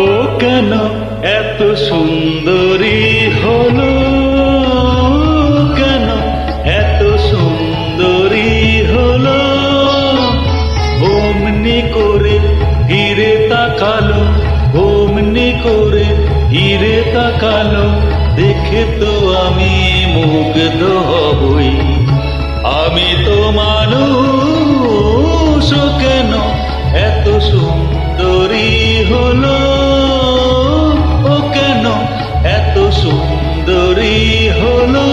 ও কেন এত সুন্দরী হলো, কেন এত সুন্দরী হলো, অমনি করে ঘিরে তাকালো, অমনি করে ঘিরে তাকালো, দেখে তো আমি মুগ্ধ হবই। আমি তো মানুষ, কেন এত সুন্দরী হলো, ও কেন এত সুন্দরী হলো।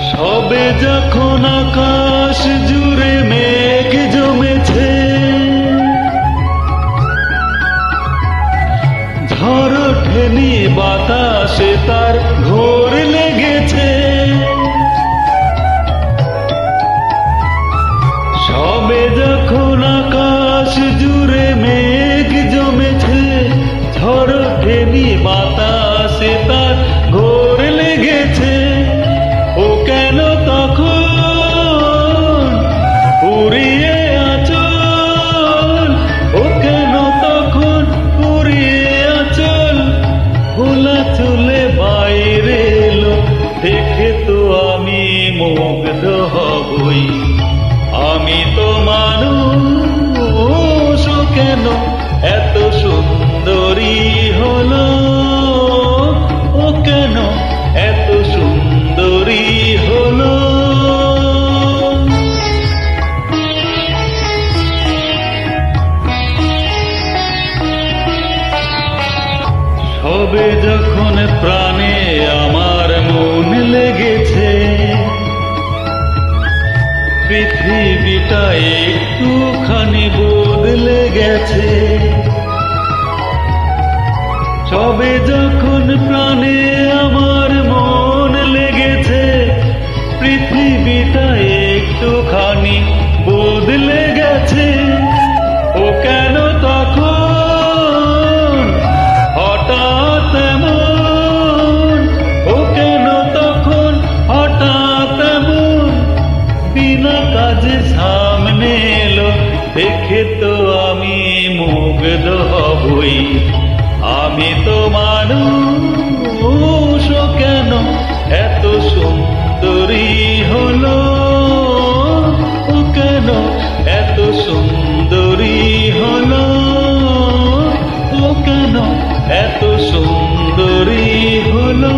সবে যখন আকাশ জুড়ে মেঘ জমেছে, ঝড় ঠেনি বাতাসে তার ঘোর লেগেছে। সবে যখন আকাশ জুড়ে মেঘ জমেছে, ঝড় ঠেনি বাতাসে তার ঘোর লেগেছে। ও কেন তখন উড়িয়ে আঁচল, ও কেন তখন উড়িয়ে আঁচল, খোলা চুলে বাইরে এলো, দেখে তো আমি মুগ্ধ হবই। আমি তো মানুষ, কেন এত সুন্দরী হলো, ও কেন এত সুন্দরী হলো। সবে যখন প্রাণে আমার মন লেগেছে, পৃথিবীটা একটুখানি বদলে গেছে। সবে যখন প্রাণে আমার মন লেগেছে, পৃথিবীটা একটুখানি বদলে গেছে। ও কেন তখন হঠাৎ এমন, ও কেন তখন হঠাৎ এমন, বিনা কাজে সামনে এলো, দেখে তো আমি মুগ্ধ হবই। আমি তো মানুষ, কেন এত সুন্দরী হলো, ও কেন এত সুন্দরী হলো, ও কেন এত সুন্দরী হলো।